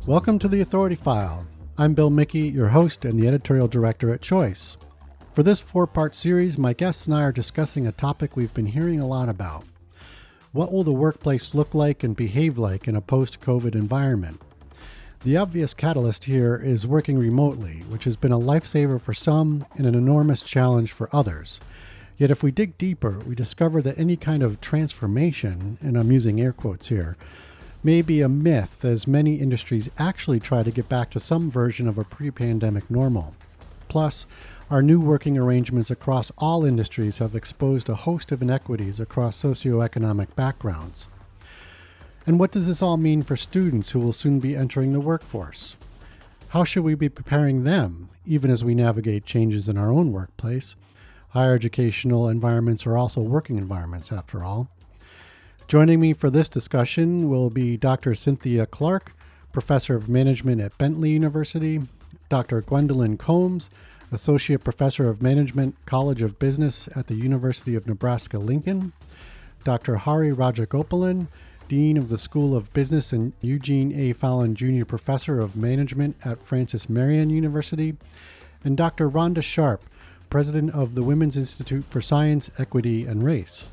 Welcome to the Authority File. I'm Bill Mickey, your host and the editorial director at Choice. For this four-part series, my guests and I are discussing a topic we've been hearing a lot about. What will the workplace look like and behave like in a post-COVID environment? The obvious catalyst here is working remotely, which has been a lifesaver for some and an enormous challenge for others. Yet if we dig deeper, we discover that any kind of transformation, and I'm using air quotes here, may be a myth, as many industries actually try to get back to some version of a pre-pandemic normal. Plus, our new working arrangements across all industries have exposed a host of inequities across socioeconomic backgrounds. And what does this all mean for students who will soon be entering the workforce? How should we be preparing them, even as we navigate changes in our own workplace? Higher educational environments are also working environments, after all. Joining me for this discussion will be Dr. Cynthia Clark, Professor of Management at Bentley University, Dr. Gwendolyn Combs, Associate Professor of Management, College of Business at the University of Nebraska-Lincoln, Dr. Hari Rajagopalan, Dean of the School of Business and Eugene A. Fallon Jr. Professor of Management at Francis Marion University, and Dr. Rhonda Sharpe, President of the Women's Institute for Science, Equity, and Race.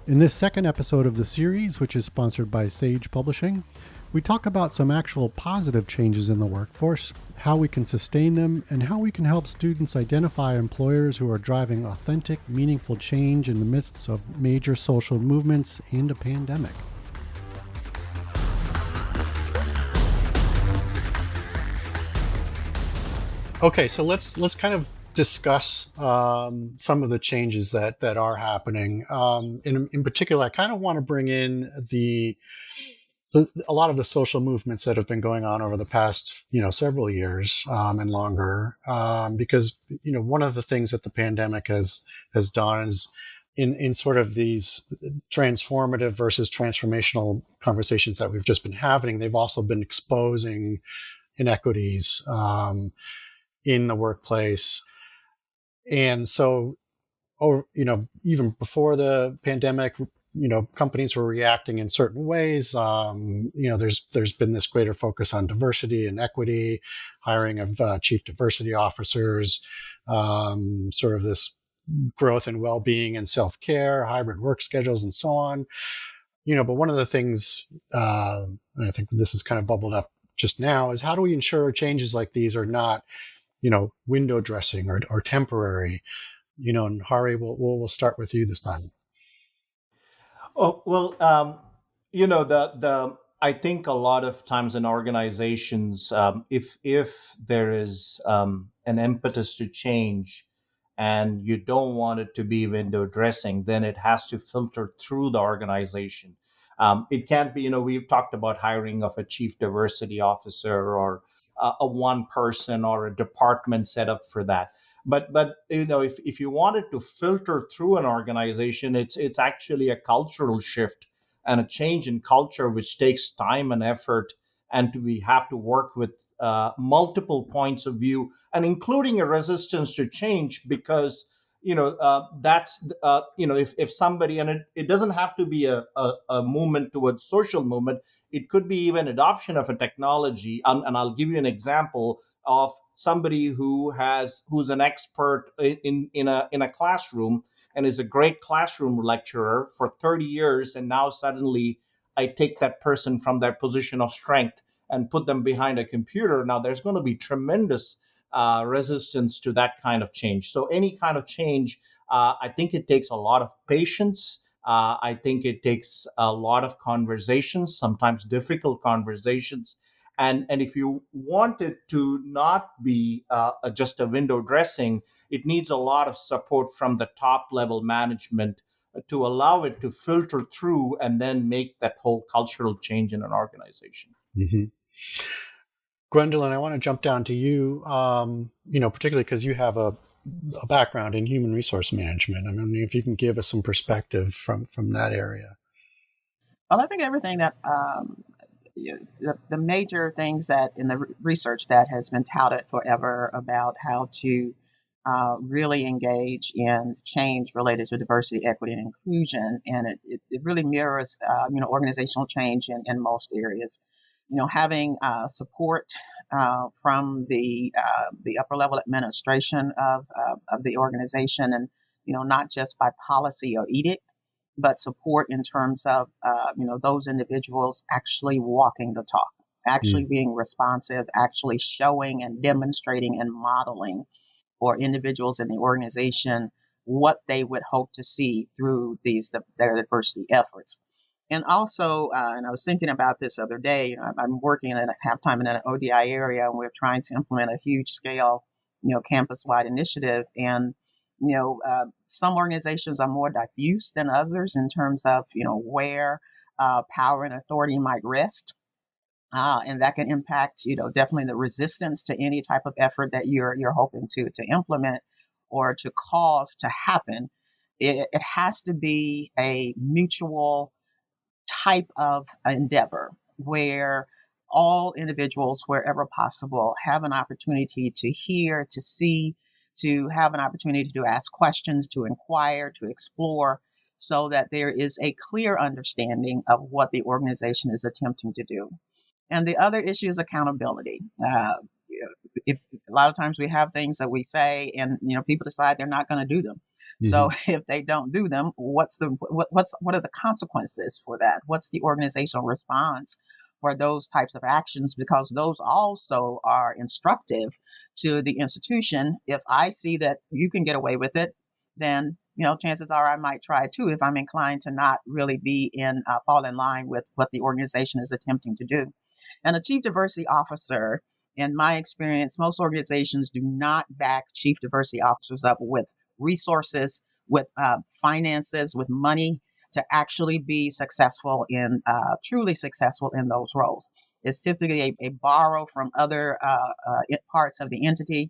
In this second episode of the series, which is sponsored by Sage Publishing, we talk about some actual positive changes in the workforce, how we can sustain them, and how we can help students identify employers who are driving authentic, meaningful change in the midst of major social movements and a pandemic. Okay, so let's kind of discuss some of the changes that are happening. In particular, I kind of want to bring in a lot of the social movements that have been going on over the past, several years and longer, because one of the things that the pandemic has done is in sort of these transformative versus transformational conversations that we've just been having, they've also been exposing inequities in the workplace. And so, even before the pandemic, companies were reacting in certain ways. There's been this greater focus on diversity and equity, hiring of chief diversity officers, sort of this growth in well-being and self-care, hybrid work schedules, and so on. But one of the things, and I think this is kind of bubbled up just now, is how do we ensure changes like these are not window dressing or temporary, and Hari, we'll start with you this time. Oh, well, I think a lot of times in organizations, if there is an impetus to change and you don't want it to be window dressing, then it has to filter through the organization. It can't be, we've talked about hiring of a chief diversity officer or a one person or a department set up for that. But if you wanted to filter through an organization, it's actually a cultural shift and a change in culture, which takes time and effort, and we have to work with multiple points of view, and including a resistance to change, because that's if somebody, and it doesn't have to be a movement towards social movement. It could be even adoption of a technology, and I'll give you an example of somebody who's an expert in a classroom and is a great classroom lecturer for 30 years, and now suddenly I take that person from their position of strength and put them behind a computer. Now there's going to be tremendous resistance to that kind of change. So any kind of change, I think it takes a lot of patience. I think it takes a lot of conversations, sometimes difficult conversations. And if you want it to not be just a window dressing, it needs a lot of support from the top level management to allow it to filter through and then make that whole cultural change in an organization. Mm-hmm. Gwendolyn, I want to jump down to you, particularly because you have a background in human resource management. I mean, if you can give us some perspective from that area. Well, I think everything that the major things that in the research that has been touted forever about how to really engage in change related to diversity, equity, and inclusion, and it really mirrors organizational change in most areas. having support from the upper level administration of the organization, and not just by policy or edict, but support in terms of those individuals actually walking the talk, actually being responsive, actually showing and demonstrating and modeling for individuals in the organization what they would hope to see through their diversity efforts. And also, and I was thinking about this other day, I'm working at halftime in an ODI area, and we're trying to implement a huge scale, campus-wide initiative. And, some organizations are more diffuse than others in terms of, where power and authority might rest. And that can impact, definitely the resistance to any type of effort that you're hoping to implement or to cause to happen. It has to be a mutual type of endeavor where all individuals, wherever possible, have an opportunity to hear, to see, to have an opportunity to ask questions, to inquire, to explore, so that there is a clear understanding of what the organization is attempting to do. And the other issue is accountability. If a lot of times we have things that we say, and people decide they're not going to do them. So if they don't do them, what are the consequences for that? What's the organizational response for those types of actions? Because those also are instructive to the institution. If I see that you can get away with it, then chances are I might try too, if I'm inclined to not really fall in line with what the organization is attempting to do. And a chief diversity officer, in my experience, most organizations do not back chief diversity officers up with resources, with finances, with money to actually be successful truly successful in those roles. It's typically a borrow from other parts of the entity,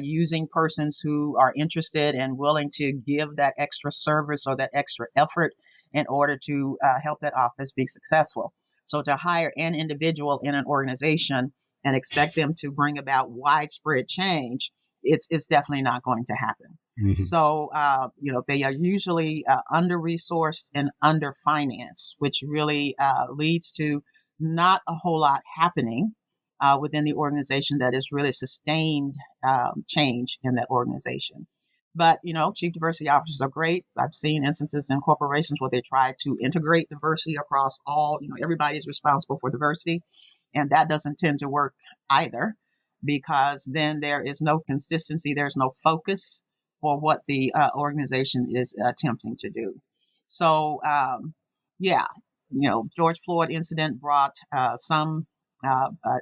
using persons who are interested and willing to give that extra service or that extra effort in order to help that office be successful. So to hire an individual in an organization and expect them to bring about widespread change, it's definitely not going to happen. So, they are usually under-resourced and under-financed, which really leads to not a whole lot happening within the organization that is really sustained change in that organization. But, chief diversity officers are great. I've seen instances in corporations where they try to integrate diversity across all, everybody's responsible for diversity. And that doesn't tend to work either, because then there is no consistency, there's no focus for what the organization is attempting to do. So, George Floyd incident brought some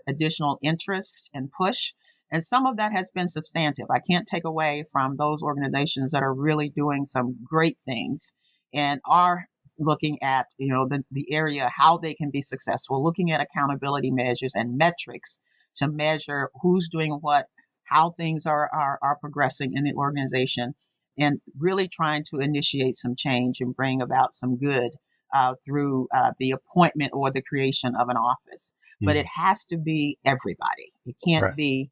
additional interest and push. And some of that has been substantive. I can't take away from those organizations that are really doing some great things and are looking at, the area, how they can be successful, looking at accountability measures and metrics to measure who's doing what, how things are progressing in the organization, and really trying to initiate some change and bring about some good through the appointment or the creation of an office. But it has to be everybody. It can't be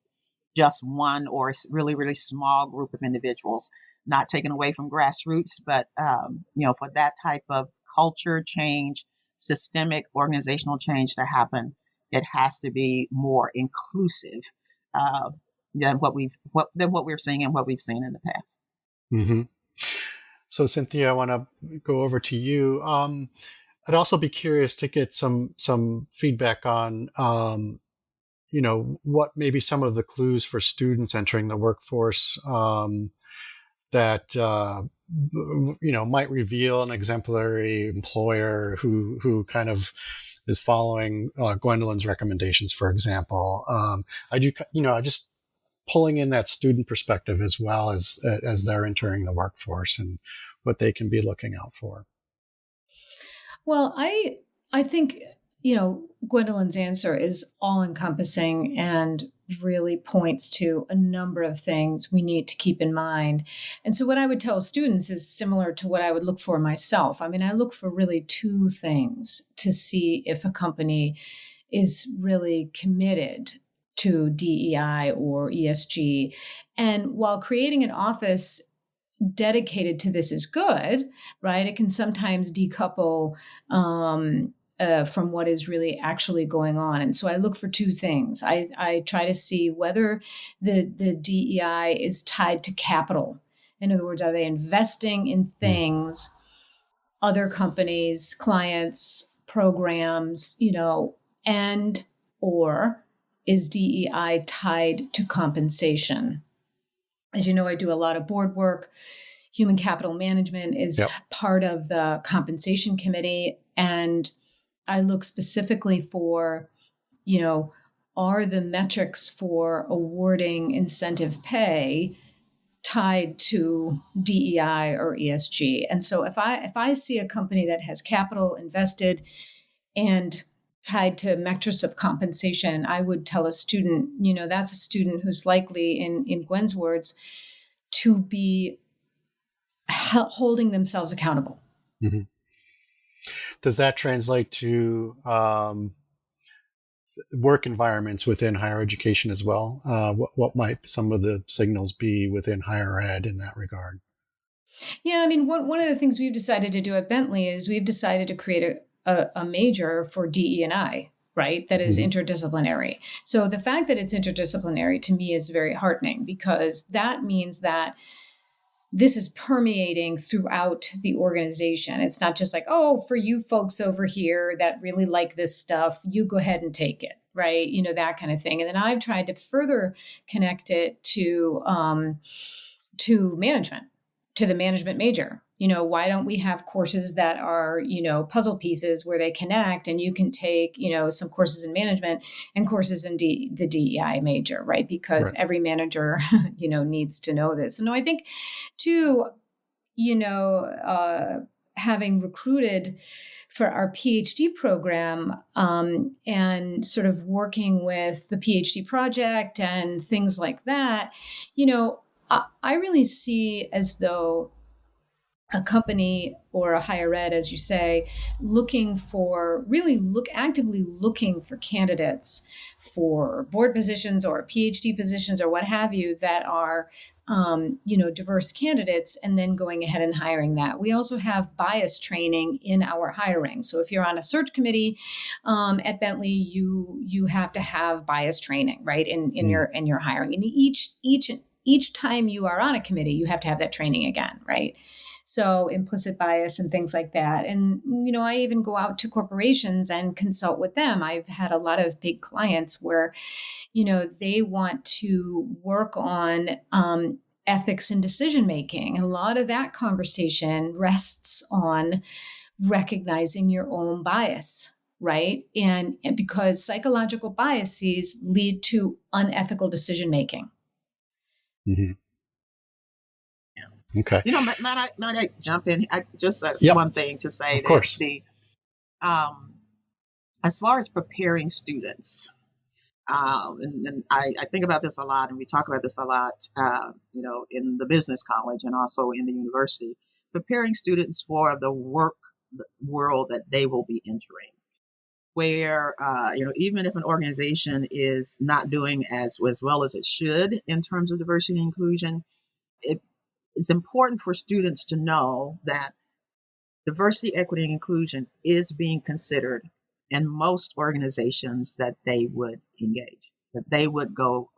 just one or a really, really small group of individuals, not taken away from grassroots, but, for that type of culture change, systemic organizational change to happen, it has to be more inclusive than what we're seeing and what we've seen in the past. So, Cynthia, I want to go over to you. I'd also be curious to get some feedback on what maybe some of the clues for students entering the workforce that might reveal an exemplary employer who kind of is following Gwendolyn's recommendations, for example. I just pulling in that student perspective as well as they're entering the workforce and what they can be looking out for. Well, I think Gwendolyn's answer is all-encompassing and really points to a number of things we need to keep in mind. And so what I would tell students is similar to what I would look for myself. I mean, I look for really two things to see if a company is really committed to DEI or ESG. And while creating an office dedicated to this is good, right? It can sometimes decouple from what is really actually going on. And so I look for two things. I try to see whether the DEI is tied to capital. In other words, are they investing in things, other companies, clients, programs, and or is DEI tied to compensation? As you know, I do a lot of board work. Human capital management is part of the compensation committee. And I look specifically for, are the metrics for awarding incentive pay tied to DEI or ESG? And so if I see a company that has capital invested and tied to metrics of compensation, I would tell a student, that's a student who's likely, in Gwen's words, to be holding themselves accountable. Mm-hmm. Does that translate to work environments within higher education as well? What might some of the signals be within higher ed in that regard? Yeah, I mean, one of the things we've decided to do at Bentley is we've decided to create a major for DE&I, right? That is interdisciplinary. So the fact that it's interdisciplinary to me is very heartening, because that means that this is permeating throughout the organization. It's not just like, oh, for you folks over here that really like this stuff, you go ahead and take it, right? That kind of thing. And then I've tried to further connect it to management, to the management major. Why don't we have courses that are, puzzle pieces where they connect, and you can take, some courses in management and courses in the DEI major, right? Because every manager, needs to know this. And I think too, having recruited for our PhD program and sort of working with the PhD project and things like that, I really see as though a company or a higher ed, as you say, actively looking for candidates for board positions or PhD positions or what have you that are, diverse candidates, and then going ahead and hiring that. We also have bias training in our hiring. So if you're on a search committee at Bentley, you have to have bias training, right, in your hiring. And each time you are on a committee, you have to have that training again, right? So implicit bias and things like that. And, I even go out to corporations and consult with them. I've had a lot of big clients where, they want to work on ethics and decision-making. And a lot of that conversation rests on recognizing your own bias, right? And because psychological biases lead to unethical decision-making. Mm-hmm. Okay. Might I jump in? One thing to say of course. As far as preparing students, and I think about this a lot, and we talk about this a lot, in the business college and also in the university, preparing students for the work world that they will be entering, where, even if an organization is not doing as well as it should in terms of diversity and inclusion, it's important for students to know that diversity, equity, and inclusion is being considered in most organizations that they would engage, that they would go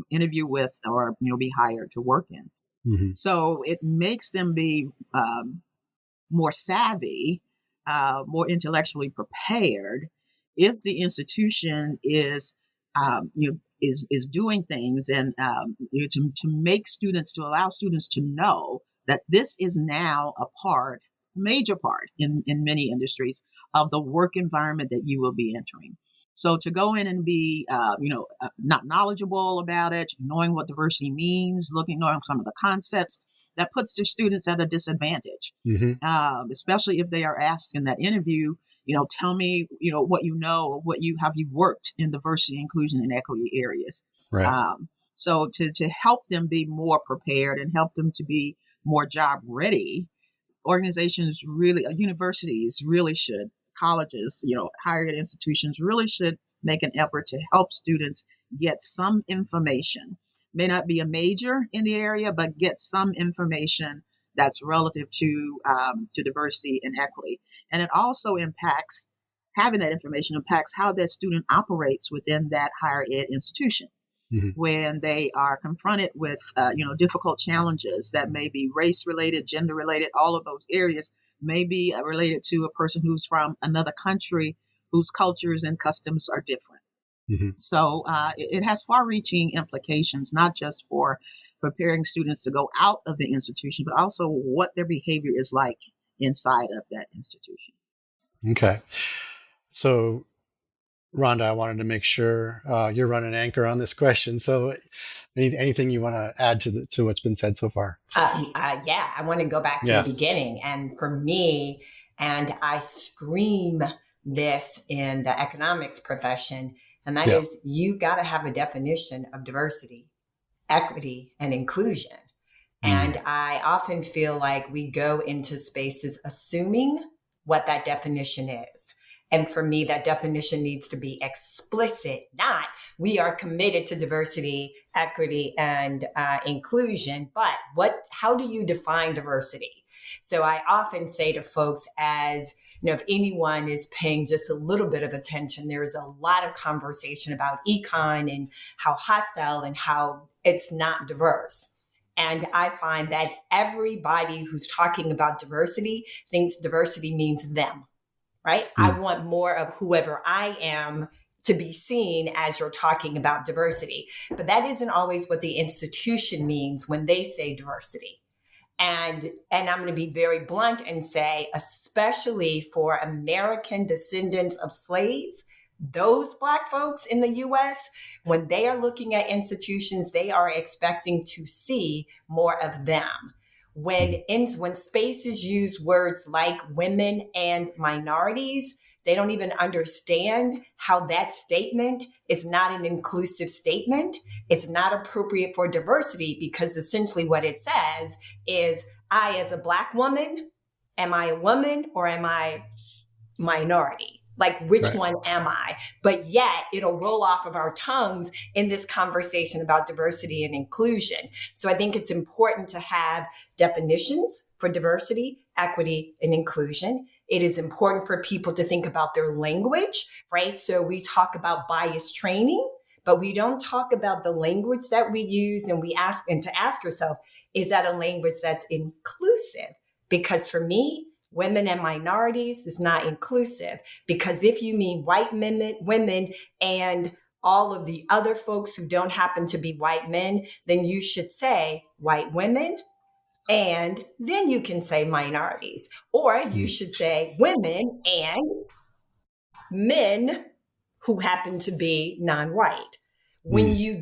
interview with or be hired to work in. Mm-hmm. So it makes them be more savvy, more intellectually prepared if the institution is doing things and to allow students to know that this is now a major part in many industries of the work environment that you will be entering. So to go in and be, not knowledgeable about it, knowing what diversity means, knowing some of the concepts, that puts the students at a disadvantage, especially if they are asked in that interview, tell me, what have you worked in diversity, inclusion, and equity areas. Right. So to help them be more prepared and help them to be more job ready, organizations universities really should, colleges, higher ed institutions really should make an effort to help students get some information. May not be a major in the area, but get some information that's relative to diversity and equity. And it also impacts having that information impacts how that student operates within that higher ed institution. Mm-hmm. When they are confronted with, difficult challenges that may be race related, gender related, all of those areas may be related to a person who's from another country whose cultures and customs are different. Mm-hmm. So it has far-reaching implications, not just for preparing students to go out of the institution, but also what their behavior is like inside of that institution. Okay. So, Rhonda, I wanted to make sure you're running anchor on this question. So anything you want to add to what's been said so far? Yeah, I want to go back to the beginning. And for me, and I scream this in the economics profession, and that is you've got to have a definition of diversity, equity, and inclusion. And I often feel like we go into spaces assuming what that definition is. And for me, that definition needs to be explicit, not we are committed to diversity, equity, and inclusion. But how do you define diversity? So I often say to folks, as if anyone is paying just a little bit of attention, there is a lot of conversation about econ and how hostile and how it's not diverse. And I find that everybody who's talking about diversity thinks diversity means them. Right? I want more of whoever I am to be seen as you're talking about diversity. But that isn't always what the institution means when they say diversity. And I'm going to be very blunt and say, especially for American descendants of slaves, those Black folks in the U.S., when they are looking at institutions, they are expecting to see more of them. When spaces use words like women and minorities, they don't even understand how that statement is not an inclusive statement. It's not appropriate for diversity, because essentially what it says is, I, as a Black woman, am I a woman or am I minority? Like, which one am I? But yet it'll roll off of our tongues in this conversation about diversity and inclusion. So I think it's important to have definitions for diversity, equity, and inclusion. It is important for people to think about their language, right? So we talk about bias training, but we don't talk about the language that we use. And to ask yourself, is that a language that's inclusive? Because for me, women and minorities is not inclusive, because if you mean white women and all of the other folks who don't happen to be white men, then you should say white women, and then you can say minorities, or you should say women and men who happen to be non-white. When you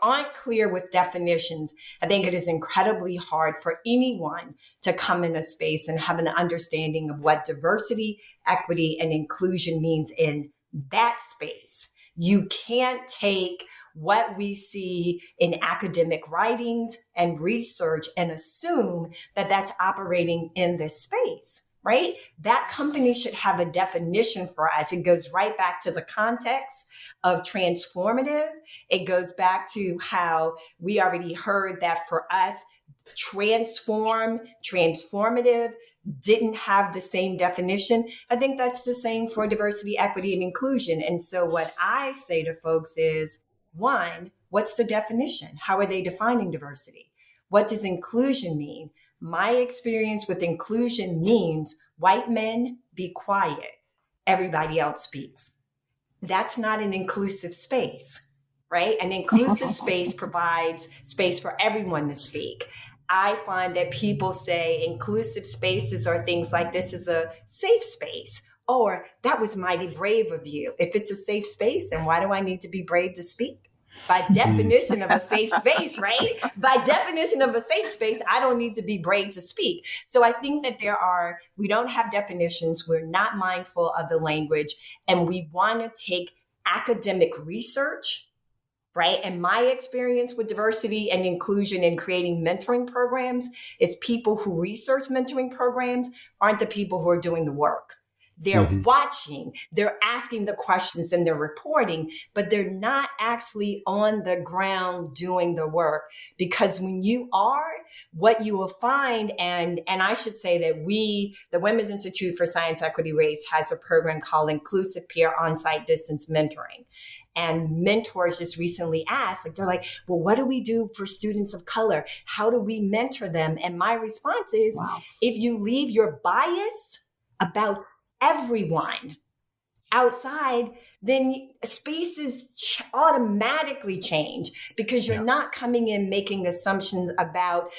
aren't clear with definitions, I think it is incredibly hard for anyone to come in a space and have an understanding of what diversity, equity, and inclusion means in that space. You can't take what we see in academic writings and research and assume that that's operating in this space. Right? That company should have a definition for us. It goes right back to the context of transformative. It goes back to how we already heard that for us, transformative didn't have the same definition. I think that's the same for diversity, equity, and inclusion. And so what I say to folks is, one, what's the definition? How are they defining diversity? What does inclusion mean? My experience with inclusion means white men, be quiet. Everybody else speaks. That's not an inclusive space, right? An inclusive space provides space for everyone to speak. I find that people say inclusive spaces are things like, this is a safe space, or that was mighty brave of you. If it's a safe space, then why do I need to be brave to speak? By definition of a safe space, right? By definition of a safe space, I don't need to be brave to speak. So I think that we don't have definitions. We're not mindful of the language, and we want to take academic research, right? And my experience with diversity and inclusion in creating mentoring programs is people who research mentoring programs aren't the people who are doing the work. They're watching, they're asking the questions and they're reporting, but they're not actually on the ground doing the work. Because when you are, what you will find, and I should say that the Women's Institute for Science, Equity, Race has a program called Inclusive Peer On-Site Distance Mentoring. And mentors just recently asked, they're like, well, what do we do for students of color? How do we mentor them? And my response is, if you leave your bias about everyone outside, then spaces automatically change, because you're not coming in making assumptions about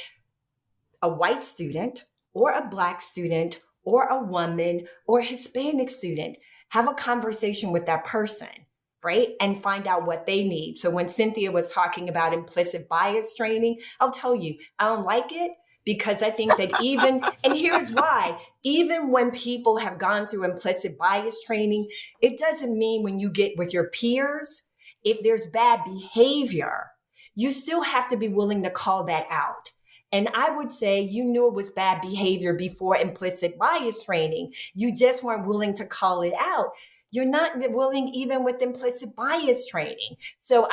a white student or a Black student or a woman or a Hispanic student. Have a conversation with that person, right? And find out what they need. So when Cynthia was talking about implicit bias training, I'll tell you, I don't like it, because I think that and here's why, even when people have gone through implicit bias training, it doesn't mean when you get with your peers, if there's bad behavior, you still have to be willing to call that out. And I would say you knew it was bad behavior before implicit bias training. You just weren't willing to call it out. You're not willing even with implicit bias training. So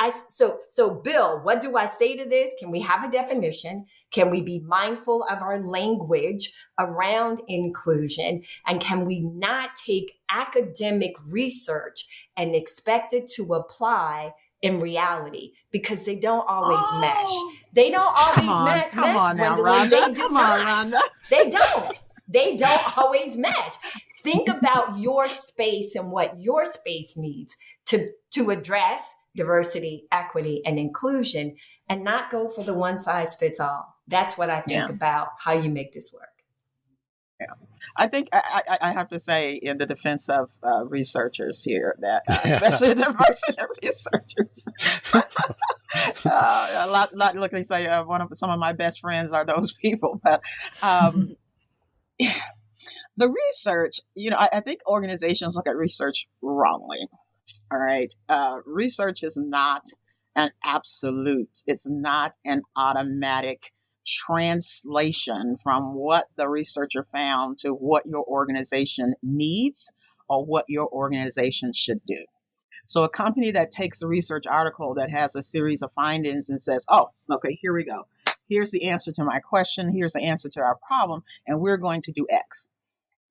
Bill, what do I say to this? Can we have a definition? Can we be mindful of our language around inclusion? And can we not take academic research and expect it to apply in reality? Because they don't always mesh. They don't always mesh. Come on now, Gwendolyn. Rhonda. They do not. Rhonda. They don't. They don't always match. Think about your space and what your space needs to address diversity, equity, and inclusion, and not go for the one size fits all. That's what I think about how you make this work. Yeah, I think I have to say, in the defense of researchers here, that especially diversity researchers, a lot. Look, they say some of my best friends are those people, but. The research, I think organizations look at research wrongly. All right. Research is not an absolute. It's not an automatic translation from what the researcher found to what your organization needs or what your organization should do. So a company that takes a research article that has a series of findings and says, oh, okay, here we go. Here's the answer to my question. Here's the answer to our problem. And we're going to do X.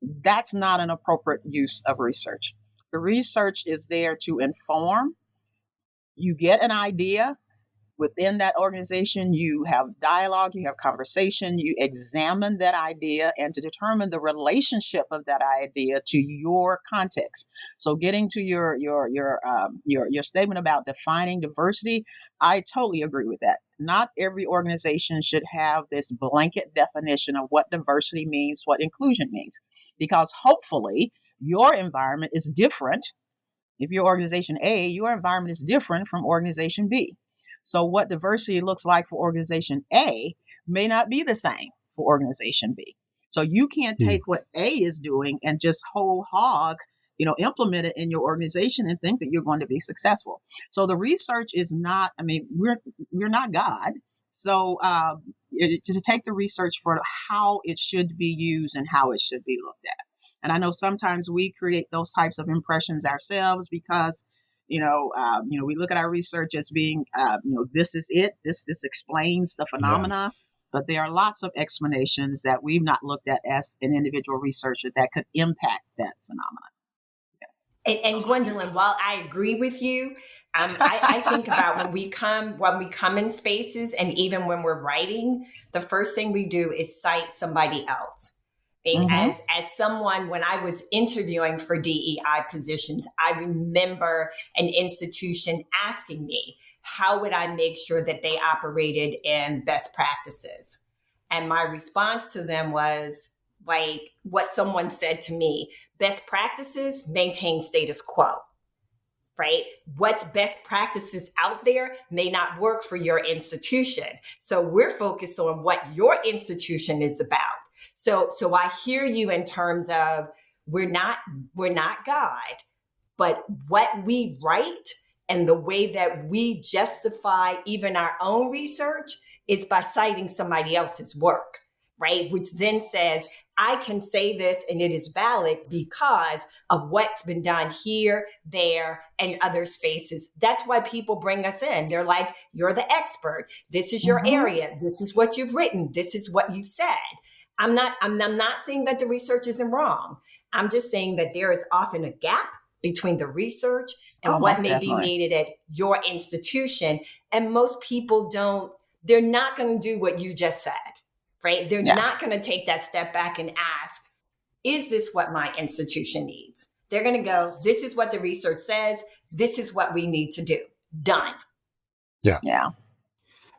That's not an appropriate use of research. The research is there to inform. You get an idea. Within that organization, you have dialogue, you have conversation, you examine that idea and to determine the relationship of that idea to your context. So getting to your statement about defining diversity, I totally agree with that. Not every organization should have this blanket definition of what diversity means, what inclusion means, because hopefully your environment is different. If you're organization A, your environment is different from organization B. So what diversity looks like for organization A may not be the same for organization B. So you can't take what A is doing and just whole hog, implement it in your organization and think that you're going to be successful. So the research is not, we're not God. So to take the research for how it should be used and how it should be looked at. And I know sometimes we create those types of impressions ourselves because we look at our research as being, this is it. This explains the phenomena. Yeah. But there are lots of explanations that we've not looked at as an individual researcher that could impact that phenomenon. Yeah. And Gwendolyn, while I agree with you, I think about when we come in spaces, and even when we're writing, the first thing we do is cite somebody else. As someone, when I was interviewing for DEI positions, I remember an institution asking me, how would I make sure that they operated in best practices? And my response to them was like what someone said to me, best practices maintain status quo, right? What's best practices out there may not work for your institution. So we're focused on what your institution is about. So I hear you in terms of we're not God, but what we write and the way that we justify even our own research is by citing somebody else's work, right? Which then says, I can say this and it is valid because of what's been done here, there, and other spaces. That's why people bring us in. They're like, you're the expert. This is your area. This is what you've written. This is what you've said. I'm not saying that the research isn't wrong. I'm just saying that there is often a gap between the research and what may be needed at your institution. And most people they're not going to do what you just said. Right? They're not going to take that step back and ask, is this what my institution needs? They're going to go, this is what the research says. This is what we need to do. Done. Yeah. Yeah.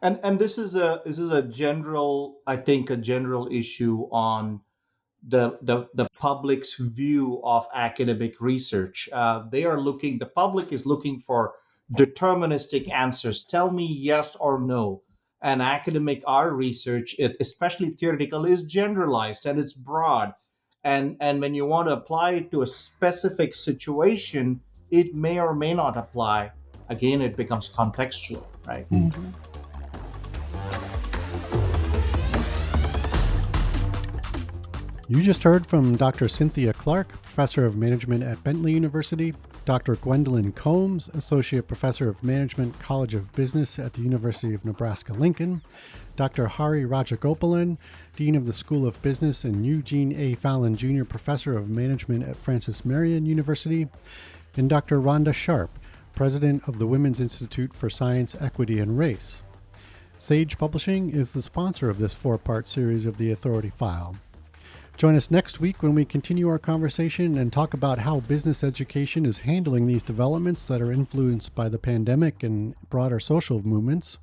And this is a general, I think, a general issue on the public's view of academic research. The public is looking for deterministic answers. Tell me yes or no. And our research, especially theoretical, is generalized and it's broad. And when you want to apply it to a specific situation, it may or may not apply. Again, it becomes contextual, right? Mm-hmm. You just heard from Dr. Cynthia Clark, Professor of Management at Bentley University, Dr. Gwendolyn Combs, Associate Professor of Management, College of Business at the University of Nebraska-Lincoln, Dr. Hari Rajagopalan, Dean of the School of Business and Eugene A. Fallon Jr. Professor of Management at Francis Marion University, and Dr. Rhonda Sharpe, President of the Women's Institute for Science, Equity, and Race. Sage Publishing is the sponsor of this 4-part series of The Authority File. Join us next week when we continue our conversation and talk about how business education is handling these developments that are influenced by the pandemic and broader social movements.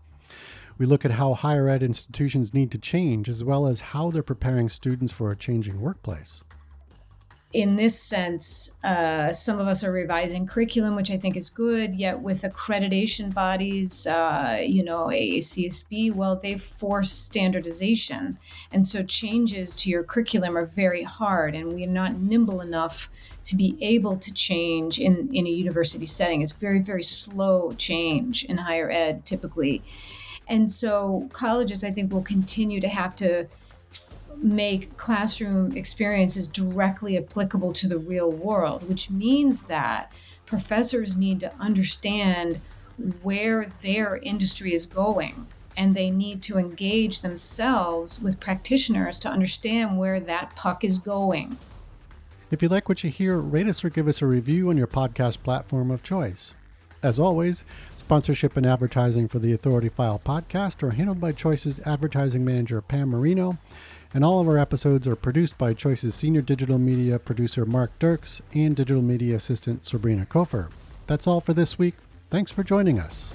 We look at how higher ed institutions need to change, as well as how they're preparing students for a changing workplace. In this sense, some of us are revising curriculum, which I think is good, yet with accreditation bodies, AACSB, well, they've forced standardization. And so changes to your curriculum are very hard, and we're not nimble enough to be able to change in a university setting. It's very, very slow change in higher ed, typically. And so colleges, I think, will continue to have to make classroom experiences directly applicable to the real world, which means that professors need to understand where their industry is going, and they need to engage themselves with practitioners to understand where that puck is going. If you like what you hear, rate us or give us a review on your podcast platform of choice. As always, sponsorship and advertising for the Authority File podcast are handled by Choice's advertising manager, Pam Marino, and all of our episodes are produced by Choice's senior digital media producer, Mark Dirks, and digital media assistant, Sabrina Kofer. That's all for this week. Thanks for joining us.